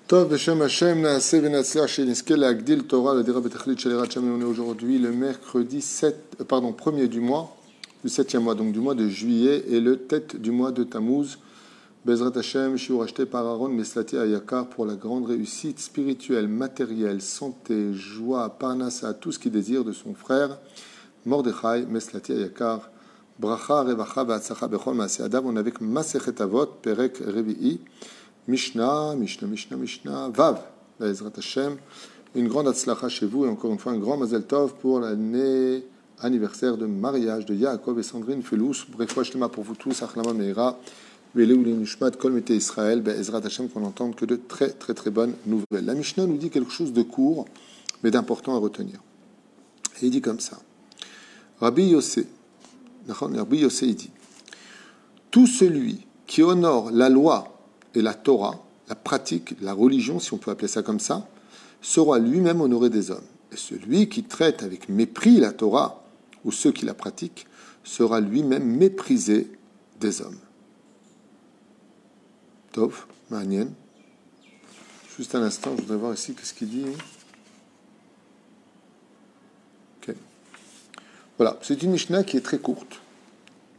Tov Beshem Hashem Naaseh Venatzliach Sheniske Leagdil Torah le Dira Betachlit Shelirat Shem. On est aujourd'hui le mercredi 1er du mois, le 7e mois, donc du mois de juillet, et le tête du mois de Tammuz. Bezrat Hashem, shiur acheté par Aaron Meslati Ayakar pour la grande réussite spirituelle, matérielle, santé, joie, parnassa, tout ce qu'il désire de son frère Mordechai Meslati Ayakar. Bracha, Revacha, Vatsacha, Bechol Maaseh Adav. On est avec Masechet Avot, Perek Revi'i. Mishnah, Vav, Bezrat Hashem. Une grande Hatzlacha chez vous, et encore une fois un grand Mazel Tov pour l'année anniversaire de mariage de Yaakov et Sandrine Felous. Bref, Shlema pour vous tous, Achlama Meira, Veleu Nishmat, Kol Mete Israël, Bezrat Hashem, qu'on n'entende que de très très très bonnes nouvelles. La Mishnah nous dit quelque chose de court, mais d'important à retenir. Et il dit comme ça. Rabbi Yossé, il dit, tout celui qui honore la loi et la Torah, la pratique, la religion, si on peut appeler ça comme ça, sera lui-même honoré des hommes. Et celui qui traite avec mépris la Torah, ou ceux qui la pratiquent, sera lui-même méprisé des hommes. Tov, Ma'anien. Juste un instant, je voudrais voir ici qu'est-ce qu'il dit. Okay. Voilà, c'est une Mishnah qui est très courte,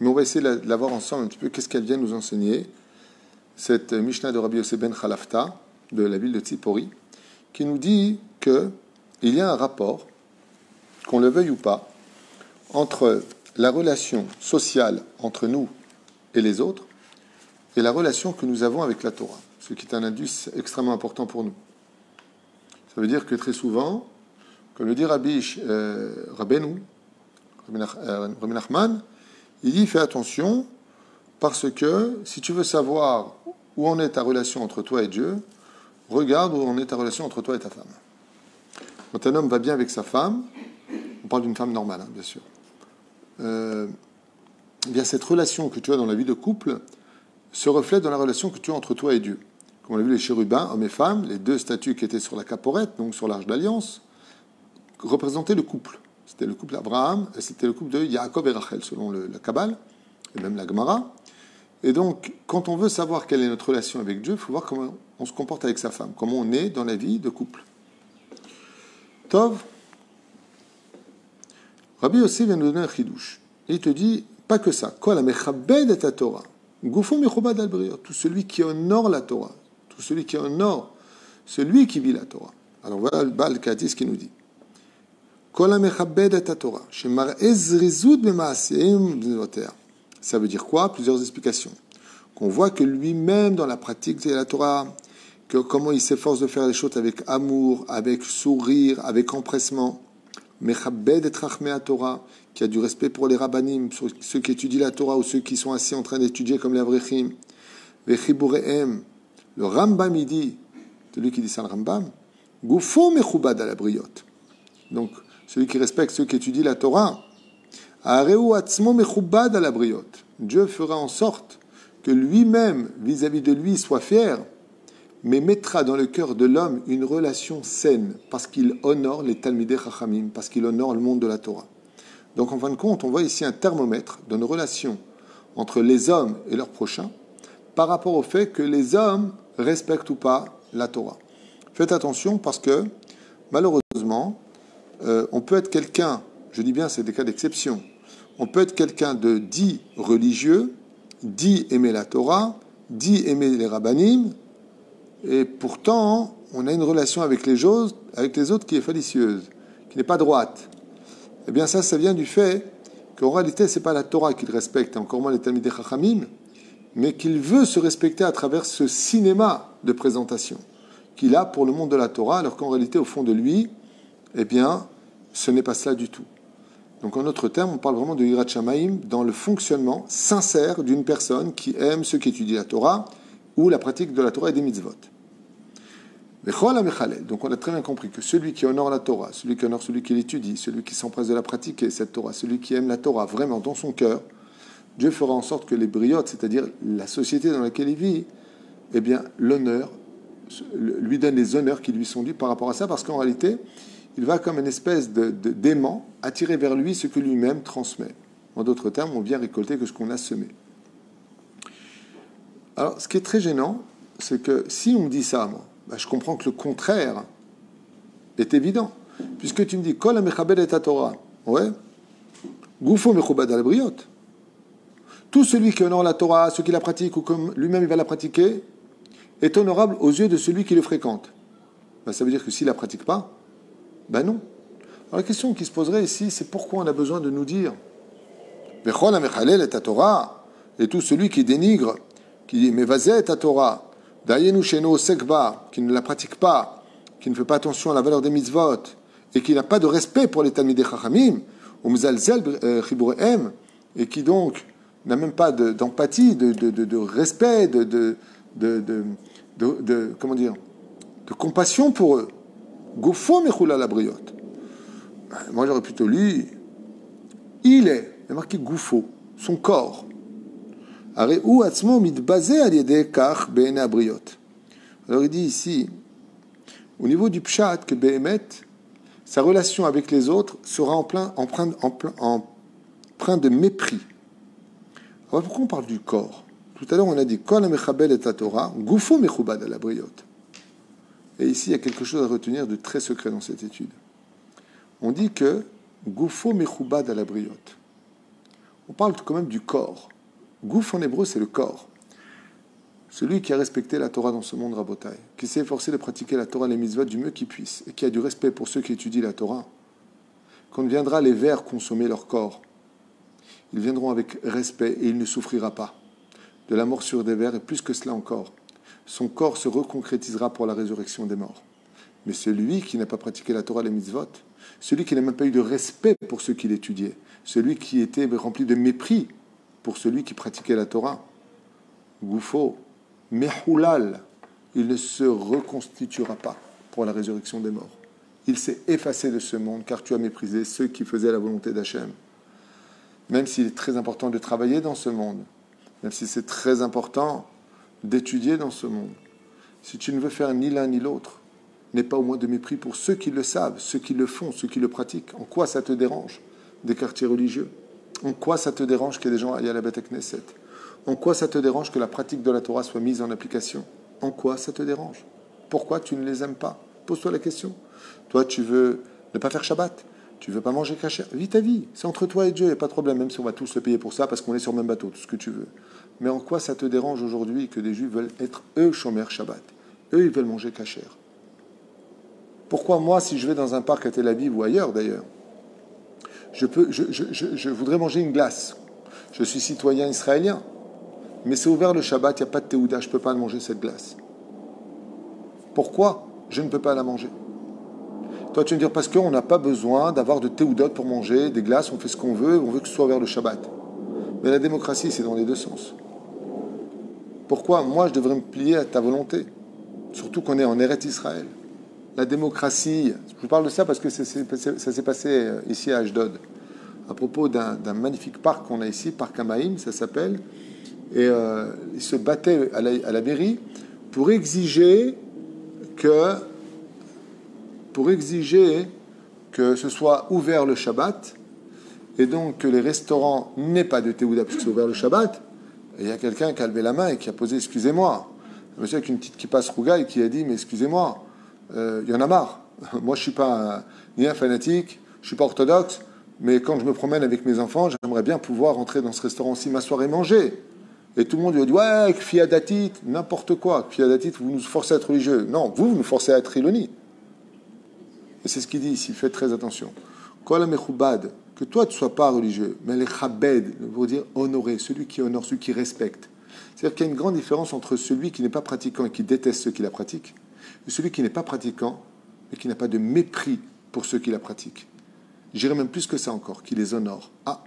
mais on va essayer de la voir ensemble un petit peu, qu'est-ce qu'elle vient nous enseigner. Cette Mishnah de Rabbi Yossé ben Chalafta, de la ville de Tzipori, qui nous dit qu'il y a un rapport, qu'on le veuille ou pas, entre la relation sociale entre nous et les autres et la relation que nous avons avec la Torah, ce qui est un indice extrêmement important pour nous. Ça veut dire que très souvent, comme le dit Rabbi Nachman, il dit fais attention, parce que si tu veux savoir où en est ta relation entre toi et Dieu, regarde où en est ta relation entre toi et ta femme. Quand un homme va bien avec sa femme, on parle d'une femme normale, bien sûr, bien cette relation que tu as dans la vie de couple se reflète dans la relation que tu as entre toi et Dieu. Comme on l'a vu, les chérubins, hommes et femmes, les deux statues qui étaient sur la caporette, donc sur l'arche d'alliance, représentaient le couple. C'était le couple Abraham et c'était le couple de Yaakov et Rachel, selon la Kabbale, et même la Gemara. Et donc, quand on veut savoir quelle est notre relation avec Dieu, il faut voir comment on se comporte avec sa femme, comment on est dans la vie de couple. Tov, Rabbi Yossé vient nous donner un chidouche. Il te dit, pas que ça, Kol ha-mechabed et Torah, Gufo mechobad al-briot, tout celui qui honore la Torah, tout celui qui honore, celui qui vit la Torah. Alors voilà le Baal Kadis qui nous dit, Kol ha-mechabed et Torah, shemar ezrizut b'maaseim b'noter. Ça veut dire quoi? Plusieurs explications. Qu'on voit que lui-même, dans la pratique de la Torah, que comment il s'efforce de faire les choses avec amour, avec sourire, avec empressement. Mechabed et Rachmei Torah, qui a du respect pour les rabbanim, ceux qui étudient la Torah ou ceux qui sont assis en train d'étudier comme les avrechim. Vechiburehem, le Rambam, il dit, celui qui dit ça, le Rambam, Gufo mechubad ala briot. Donc, celui qui respecte ceux qui étudient la Torah, Dieu fera en sorte que lui-même, vis-à-vis de lui, soit fier, mais mettra dans le cœur de l'homme une relation saine, parce qu'il honore les Talmidei Chachamim, parce qu'il honore le monde de la Torah. Donc en fin de compte, on voit ici un thermomètre d'une relation entre les hommes et leurs prochains, par rapport au fait que les hommes respectent ou pas la Torah. Faites attention, parce que, malheureusement, on peut être quelqu'un, je dis bien c'est des cas d'exception, on peut être quelqu'un de dit religieux, dit aimer la Torah, dit aimer les rabbanim, et pourtant on a une relation avec les autres qui est falicieuse, qui n'est pas droite. Eh bien ça vient du fait qu'en réalité c'est pas la Torah qu'il respecte, encore moins les Talmidei Chachamim, mais qu'il veut se respecter à travers ce cinéma de présentation qu'il a pour le monde de la Torah, alors qu'en réalité au fond de lui, eh bien ce n'est pas cela du tout. Donc en d'autres termes, on parle vraiment de Yirat Shamayim dans le fonctionnement sincère d'une personne qui aime ceux qui étudient la Torah ou la pratique de la Torah et des mitzvot. Donc on a très bien compris que celui qui honore la Torah, celui qui honore celui qui l'étudie, celui qui s'empresse de la pratiquer, cette Torah, celui qui aime la Torah vraiment dans son cœur, Dieu fera en sorte que les briotes, c'est-à-dire la société dans laquelle il vit, eh bien l'honneur, lui donne les honneurs qui lui sont dus par rapport à ça, parce qu'en réalité, il va comme une espèce d'aimant attirer vers lui ce que lui-même transmet. En d'autres termes, on vient récolter que ce qu'on a semé. Alors, ce qui est très gênant, c'est que si on me dit ça, moi, je comprends que le contraire est évident. Puisque tu me dis, Kol ha-mechabed et Torah, ouais, Gufo mechubad al-briot. Tout celui qui honore la Torah, ceux qui la pratiquent ou comme lui-même il va la pratiquer, est honorable aux yeux de celui qui le fréquente. Ça veut dire que s'il ne la pratique pas, non. Alors la question qui se poserait ici, c'est pourquoi on a besoin de nous dire Bechol ha-mechalel et Torah, et tout celui qui dénigre, qui dit Mevazeh et Torah, Dayenu sheno sekba, qui ne la pratique pas, qui ne fait pas attention à la valeur des mitzvot, et qui n'a pas de respect pour les Talmidei Chachamim, ou mzalzel chiburehem, et qui donc n'a même pas d'empathie, de respect, comment dire, de compassion pour eux. Gufo mechula la briot. Moi j'aurais plutôt lu, il est marqué Gufo, son corps. Alors il dit ici, au niveau du pshat, que Behemet, sa relation avec les autres sera empreinte de mépris. Alors pourquoi on parle du corps? Tout à l'heure on a dit Kol ha-mechabed et Torah, Gufo mechubad al briot. Et ici il y a quelque chose à retenir de très secret dans cette étude. On dit que Gufo mechubad al briot. On parle quand même du corps. Gouf en hébreu, c'est le corps. Celui qui a respecté la Torah dans ce monde rabotai, qui s'est efforcé de pratiquer la Torah, les mitzvot du mieux qu'il puisse, et qui a du respect pour ceux qui étudient la Torah, quand viendra les vers consommer leur corps, ils viendront avec respect et il ne souffrira pas de la morsure des vers, et plus que cela encore, son corps se reconcrétisera pour la résurrection des morts. Mais celui qui n'a pas pratiqué la Torah, les mitzvot, celui qui n'a même pas eu de respect pour ceux qui l'étudiaient, celui qui était rempli de mépris pour celui qui pratiquait la Torah, Gufo, Mehulal, il ne se reconstituera pas pour la résurrection des morts. Il s'est effacé de ce monde car tu as méprisé ceux qui faisaient la volonté d'Hachem. Même s'il est très important de travailler dans ce monde, même si c'est très important d'étudier dans ce monde, si tu ne veux faire ni l'un ni l'autre, n'aie pas au moins de mépris pour ceux qui le savent, ceux qui le font, ceux qui le pratiquent. En quoi ça te dérange des quartiers religieux? En quoi ça te dérange que des gens aillent à la Beth Knesset? En quoi ça te dérange que la pratique de la Torah soit mise en application? En quoi ça te dérange? Pourquoi tu ne les aimes pas? Pose-toi la question. Toi, tu veux ne pas faire Shabbat, tu veux pas manger kasher, vis ta vie. C'est entre toi et Dieu, il n'y a pas de problème, même si on va tous le payer pour ça, parce qu'on est sur le même bateau, tout ce que tu veux. Mais en quoi ça te dérange aujourd'hui que des Juifs veulent être, eux, shomer Shabbat? Eux, ils veulent manger kasher. Pourquoi moi, si je vais dans un parc à Tel Aviv ou ailleurs d'ailleurs, je voudrais manger une glace. Je suis citoyen israélien, mais c'est ouvert le Shabbat, il n'y a pas de théouda, je ne peux pas manger cette glace. Pourquoi je ne peux pas la manger? Toi, tu vas me dire, parce qu'on n'a pas besoin d'avoir de théoudot pour manger des glaces, on fait ce qu'on veut que ce soit ouvert le Shabbat. Mais la démocratie, c'est dans les deux sens. Pourquoi moi, je devrais me plier à ta volonté? Surtout qu'on est en Eretz Israël. La démocratie, je vous parle de ça parce que ça s'est passé ici à Ashdod, à propos d'un magnifique parc qu'on a ici, Parc Hamaïm, ça s'appelle, et ils se battaient à la mairie pour exiger que ce soit ouvert le Shabbat, et donc que les restaurants n'aient pas de théouda puisque c'est ouvert le Shabbat. Et il y a quelqu'un qui a levé la main et qui a posé « Excusez-moi ». Un monsieur avec une petite kippa rougaille qui a dit « Mais excusez-moi, il y en a marre. Moi, je ne suis pas ni un fanatique, je ne suis pas orthodoxe, mais quand je me promène avec mes enfants, j'aimerais bien pouvoir rentrer dans ce restaurant-ci, m'asseoir et manger. » Et tout le monde lui a dit « Ouais, kfia datit, n'importe quoi. Kfia datit, vous nous forcez à être religieux. » Non, vous nous forcez à être iloni. Et c'est ce qu'il dit ici, faites très attention. Kol ha-mechubad, que toi tu ne sois pas religieux, mais les chabed, veut dire honorer, celui qui honore, celui qui respecte. C'est-à-dire qu'il y a une grande différence entre celui qui n'est pas pratiquant et qui déteste ceux qui la pratiquent, et celui qui n'est pas pratiquant, mais qui n'a pas de mépris pour ceux qui la pratiquent. J'irais même plus que ça encore, qui les honore. Ah,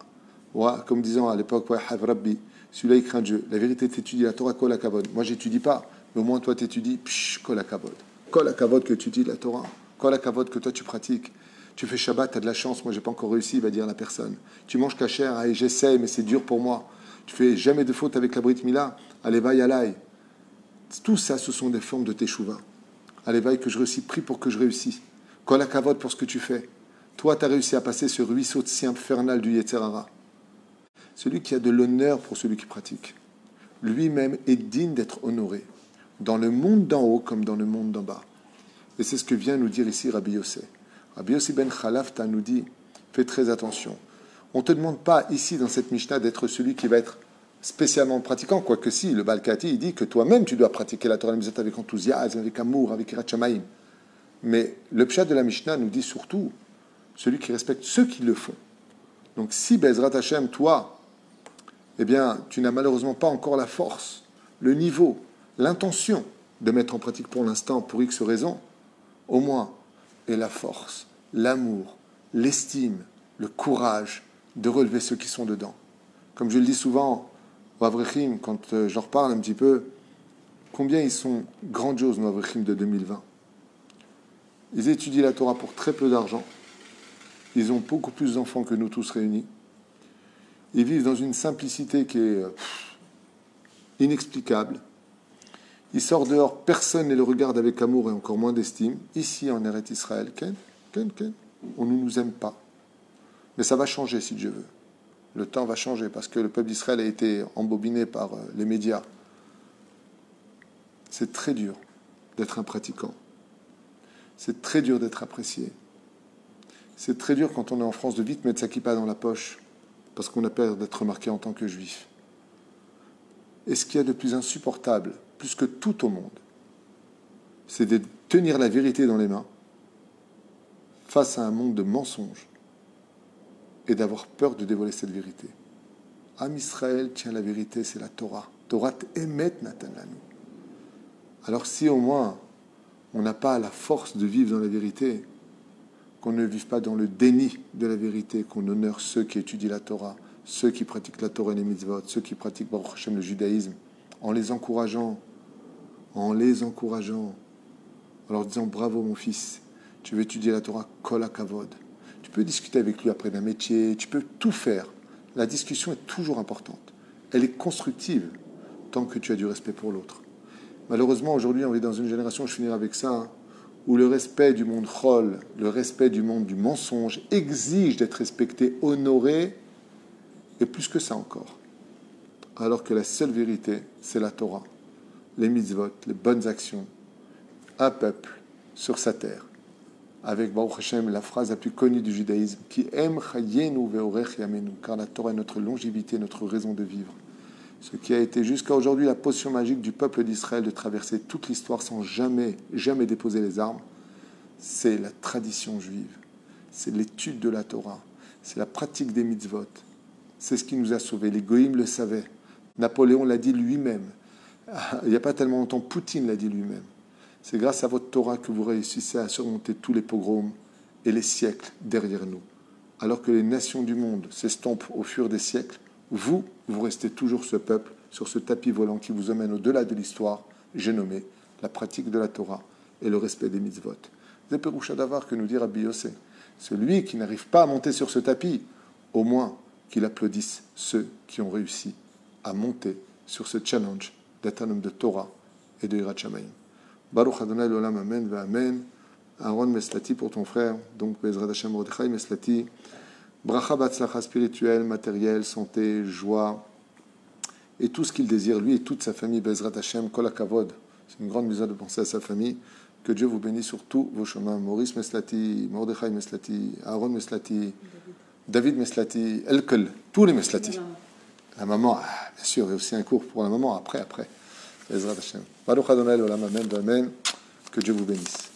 ouais, comme disant à l'époque, ouais, Hav Rabbi, celui-là il craint Dieu. La vérité, t'étudies la Torah, kol ha-kavod. Moi, j'étudie pas, mais au moins toi, t'étudies, kol ha-kavod. Kol ha-kavod que tu étudies la Torah. Kol ha-kavod que toi, tu pratiques. Tu fais Shabbat, tu as de la chance, moi, j'ai pas encore réussi, il va dire la personne. Tu manges kasher, allez, j'essaie, mais c'est dur pour moi. Tu fais jamais de faute avec la Brit Mila, allez, vaille, alay. Tout ça, ce sont des formes de teshuva. Allez, vaille, que je réussis, prie pour que je réussisse. Kol ha-kavod pour ce que tu fais. Toi, tu as réussi à passer ce ruisseau de si infernal du Yetzer Hara. Celui qui a de l'honneur pour celui qui pratique, lui-même est digne d'être honoré. dans le monde d'en haut comme dans le monde d'en bas. Et c'est ce que vient nous dire ici Rabbi Yossé. Rabbi Yossi ben Khalafta nous dit, fais très attention. On ne te demande pas ici dans cette Mishnah d'être celui qui va être spécialement pratiquant, quoique si, le Balkati, il dit que toi-même tu dois pratiquer la Torah avec enthousiasme, avec amour, avec Yirat Shamayim. Mais le pshat de la Mishnah nous dit surtout celui qui respecte ceux qui le font. Donc si Bezrat Hashem, toi, eh bien, tu n'as malheureusement pas encore la force, le niveau, l'intention de mettre en pratique pour l'instant, pour X raisons, au moins, et la force, l'amour, l'estime, le courage de relever ceux qui sont dedans. Comme je le dis souvent au Avrechim, quand j'en reparle un petit peu, combien ils sont grandioses, nos Avrechim de 2020. Ils étudient la Torah pour très peu d'argent. Ils ont beaucoup plus d'enfants que nous tous réunis. Ils vivent dans une simplicité qui est inexplicable. Ils sortent dehors, personne ne le regarde avec amour et encore moins d'estime. Ici, en Eretz Israël, on ne nous aime pas. Mais ça va changer, si Dieu veut. Le temps va changer parce que le peuple d'Israël a été embobiné par les médias. C'est très dur d'être un pratiquant. C'est très dur d'être apprécié. C'est très dur quand on est en France de vite mettre sa kippa dans la poche parce qu'on a peur d'être remarqué en tant que juif. Et ce qu'il y a de plus insupportable, plus que tout au monde, c'est de tenir la vérité dans les mains face à un monde de mensonges et d'avoir peur de dévoiler cette vérité. Am Israël tient la vérité, c'est la Torah. Torah emet natan lanu. Alors si au moins on n'a pas la force de vivre dans la vérité, qu'on ne vive pas dans le déni de la vérité, qu'on honore ceux qui étudient la Torah, ceux qui pratiquent la Torah et les mitzvot, ceux qui pratiquent Baruch Hashem le judaïsme, en les encourageant, en leur disant bravo mon fils, tu veux étudier la Torah, kol hakavod. Tu peux discuter avec lui après d'un métier, tu peux tout faire. La discussion est toujours importante. Elle est constructive tant que tu as du respect pour l'autre. Malheureusement, aujourd'hui, on est dans une génération, je finirai avec ça, où le respect du monde chol, le respect du monde du mensonge exige d'être respecté, honoré, et plus que ça encore. Alors que la seule vérité, c'est la Torah, les mitzvot, les bonnes actions, un peuple sur sa terre. Avec Baruch Hashem, la phrase la plus connue du judaïsme, qui aime chayenu ve'orech yamenu, car la Torah est notre longévité, notre raison de vivre. Ce qui a été jusqu'à aujourd'hui la potion magique du peuple d'Israël de traverser toute l'histoire sans jamais déposer les armes, c'est la tradition juive, c'est l'étude de la Torah, c'est la pratique des mitzvot. C'est ce qui nous a sauvés. Les goïms le savaient. Napoléon l'a dit lui-même. Il n'y a pas tellement longtemps, Poutine l'a dit lui-même. C'est grâce à votre Torah que vous réussissez à surmonter tous les pogroms et les siècles derrière nous. Alors que les nations du monde s'estompent au fur des siècles, vous restez toujours ce peuple sur ce tapis volant qui vous emmène au-delà de l'histoire, j'ai nommé la pratique de la Torah et le respect des mitzvot. C'est Péroucha Davar que nous dit Rabbi Yossé. Celui qui n'arrive pas à monter sur ce tapis, au moins qu'il applaudisse ceux qui ont réussi à monter sur ce challenge d'être un homme de Torah et de Yirat Shamayim. Baruch Adonai l'olam, amen, va amen. Aaron Meslati pour ton frère, donc Bezrat Hashem Mordechai Meslati. Bracha batzlacha spirituelle, matérielle, santé, joie, et tout ce qu'il désire, lui et toute sa famille, Bezrat Hashem, Kol HaKavod. C'est une grande misère de penser à sa famille. Que Dieu vous bénisse sur tous vos chemins. Maurice Meslati, Mordechai Meslati, Aaron Meslati, David Meslati, Elkel, tous les Meslati. La maman, bien sûr, il y a aussi un cours pour la maman, après. Bezrat Hashem. Baruch Adonai l'olam, amen, amen. Que Dieu vous bénisse.